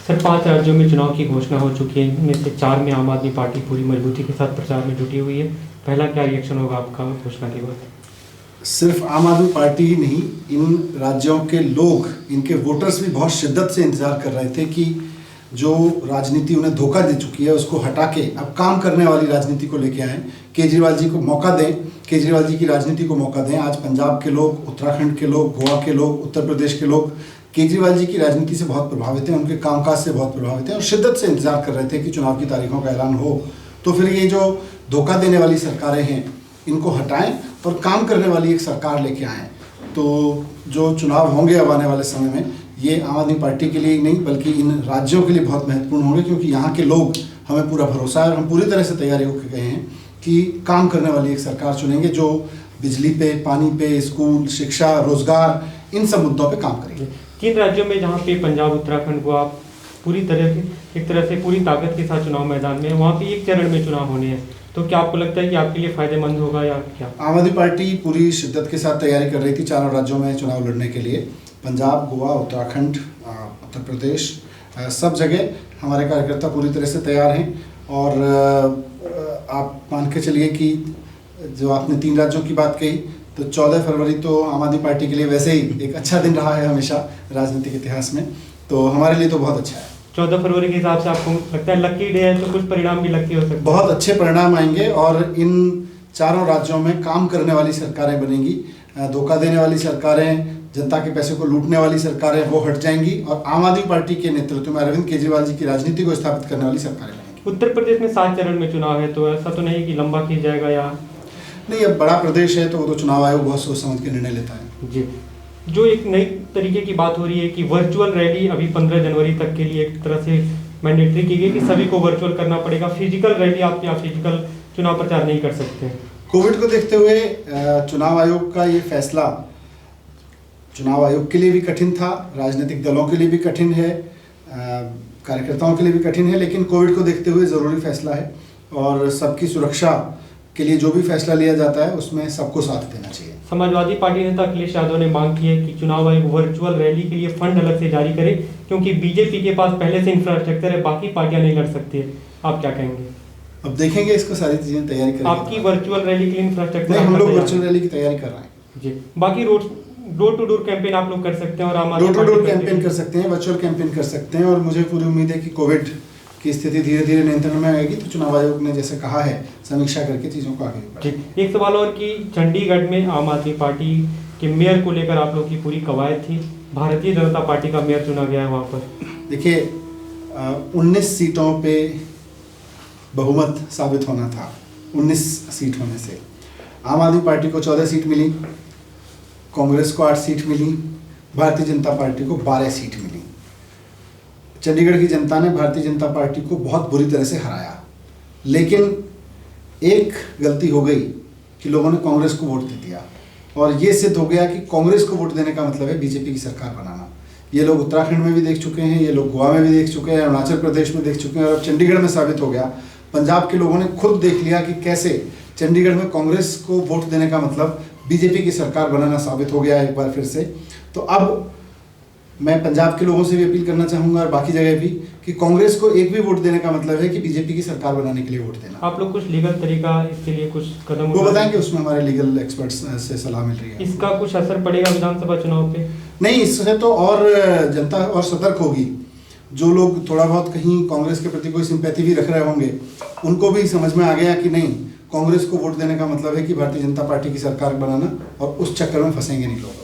Sir 5 राज्यों में चुनाव की घोषणा हो चुकी है, इनमें से 4 में आम आदमी पार्टी पूरी मजबूती के साथ प्रचार में जुटी हुई है। पहला क्या रिएक्शन होगा आपका घोषणा के बाद? सिर्फ आम आदमी पार्टी ही नहीं, इन राज्यों के लोग, इनके वोटर्स भी बहुत शिद्दत से इंतजार कर रहे थे कि जो राजनीति उन्हें धोखा दे चुकी है उसको हटा के अब काम करने वाली राजनीति को लेके आएँ। केजरीवाल जी को मौका दें, केजरीवाल जी की राजनीति को मौका दें। आज पंजाब के लोग, उत्तराखंड के लोग, गोवा के लोग, उत्तर प्रदेश के लोग केजरीवाल जी की राजनीति से बहुत प्रभावित हैं, उनके कामकाज से बहुत प्रभावित हैं और शिद्दत से इंतजार कर रहे थे कि चुनाव की तारीखों का ऐलान हो। तो फिर ये जो धोखा देने वाली सरकारें हैं इनको हटाएं और काम करने वाली एक सरकार लेके आएँ। तो जो चुनाव होंगे अब आने वाले समय में, ये आम आदमी पार्टी के लिए ही नहीं बल्कि इन राज्यों के लिए बहुत महत्वपूर्ण होंगे, क्योंकि यहाँ के लोग, हमें पूरा भरोसा है और हम पूरी तरह से तैयारी होकर गए हैं कि काम करने वाली एक सरकार चुनेंगे जो बिजली पे, पानी पे, स्कूल, शिक्षा, रोजगार, इन सब मुद्दों पे काम करेंगे। 3 राज्यों में जहाँ पे पंजाब, उत्तराखंड, गोवा पूरी तरह से एक तरह से पूरी ताकत के साथ चुनाव मैदान में है, वहाँ पे एक चरण में चुनाव होने हैं, तो क्या आपको लगता है कि आपके लिए फायदेमंद होगा या क्या? आम आदमी पार्टी पूरी शिद्दत के साथ तैयारी कर रही थी 4 राज्यों में चुनाव लड़ने के लिए। पंजाब, गोवा, उत्तराखंड, उत्तर प्रदेश, सब जगह हमारे कार्यकर्ता पूरी तरह से तैयार हैं। और आप मान के चलिए कि जो आपने 3 राज्यों की बात कही, तो 14 फरवरी तो आम आदमी पार्टी के लिए वैसे ही एक अच्छा दिन रहा है हमेशा राजनीतिक इतिहास में, तो हमारे लिए तो बहुत अच्छा है। 14 फरवरी के हिसाब से आपको लगता है लकी डे है, तो कुछ परिणाम भी लकी हो सकते हैं? बहुत अच्छे परिणाम आएंगे और इन 4 राज्यों में काम करने वाली सरकारें बनेंगी। धोखा देने वाली सरकारें, जनता के पैसे को लूटने वाली सरकारें, वो हट जाएंगी और आम आदमी पार्टी के नेतृत्व में अरविंद केजरीवाल जी की राजनीति को स्थापित करने वाली सरकारें बनेंगी। उत्तर प्रदेश में 7 चरण में चुनाव है, तो ऐसा तो नहीं कि लंबा खींच जाएगा या? नहीं, अब बड़ा प्रदेश है तो वो तो चुनाव आयोग बहुत सोच समझ के निर्णय लेता है। जी, जो एक नई तरीके की बात हो रही है कि वर्चुअल रैली अभी 15 जनवरी तक के लिए एक तरह से मैंडेटरी की गई कि सभी को वर्चुअल करना पड़ेगा, फिजिकल रैली आप या फिजिकल चुनाव प्रचार नहीं कर सकते। कोविड को देखते हुए चुनाव आयोग का ये फैसला चुनाव आयोग के लिए भी कठिन था, राजनीतिक दलों के लिए भी कठिन है, कार्यकर्ताओं के लिए भी कठिन है, लेकिन कोविड को देखते हुए ज़रूरी फैसला है और सबकी सुरक्षा के लिए जो भी फैसला लिया जाता है उसमें सबको साथ देना चाहिए। समाजवादी पार्टी नेता अखिलेश यादव ने मांग की है कि चुनाव आयोग वर्चुअल रैली के लिए फंड अलग से जारी करे, क्योंकि बीजेपी के पास पहले से इंफ्रास्ट्रक्चर है, बाकी पार्टियां नहीं लड़ सकती है। आप क्या कहेंगे? अब देखेंगे, इसको सारी चीज़ें तैयारी करेंगे। आपकी वर्चुअल रैली के लिए इंफ्रास्ट्रक्चर? हम लोग वर्चुअल रैली की तैयारी कर रहे हैं जी। बाकी डोर टू डोर कैंपेन आप लोग कर सकते हैं और डोर टू डोर कैंपेन कर सकते हैं, वर्चुअल कैंपेन कर सकते हैं और मुझे पूरी उम्मीद है कि कोविड की स्थिति धीरे धीरे नियंत्रण में आएगी तो चुनाव आयोग ने जैसे कहा है समीक्षा करके चीज़ों को आगे बढ़ाएंगे। एक सवाल और कि चंडीगढ़ में आम आदमी पार्टी के मेयर को लेकर आप लोग की पूरी कवायद थी, भारतीय जनता पार्टी का मेयर चुना गया है वहाँ पर। देखिए, 19 सीटों पे बहुमत साबित होना था। 19 सीट होने से आम आदमी पार्टी को 14 सीट मिली, कांग्रेस को 8 सीट मिली, भारतीय जनता पार्टी को 12 सीट मिली। चंडीगढ़ की जनता ने भारतीय जनता पार्टी को बहुत बुरी तरह से हराया, लेकिन एक गलती हो गई कि लोगों ने कांग्रेस को वोट दे दिया और ये सिद्ध हो गया कि कांग्रेस को वोट देने का मतलब है बीजेपी की सरकार बनाना। ये लोग उत्तराखंड में भी देख चुके हैं, ये लोग गोवा में भी देख चुके हैं, अरुणाचल प्रदेश में देख चुके हैं और अब चंडीगढ़ में साबित हो गया। पंजाब के लोगों ने खुद देख लिया कि कैसे चंडीगढ़ में कांग्रेस को वोट देने का मतलब बीजेपी की सरकार बनाना साबित हो गया एक बार फिर से। तो अब मैं पंजाब के लोगों से भी अपील करना चाहूँगा और बाकी जगह भी कि कांग्रेस को एक भी वोट देने का मतलब है कि बीजेपी की सरकार बनाने के लिए वोट देना। आप लोग कुछ लीगल तरीका इसके लिए कुछ कदम वो बताएंगे, उसमें हमारे लीगल एक्सपर्ट्स से सलाह मिल रही है। इसका कुछ असर पड़ेगा विधानसभा चुनाव पे? नहीं, इससे तो और जनता और सतर्क होगी। जो लोग थोड़ा बहुत कहीं कांग्रेस के प्रति कोई सिंपैथी भी रख रहे होंगे उनको भी समझ में आ गया कि नहीं, कांग्रेस को वोट देने का मतलब है कि भारतीय जनता पार्टी की सरकार बनाना और उस चक्कर में फंसेंगे नहीं लोग।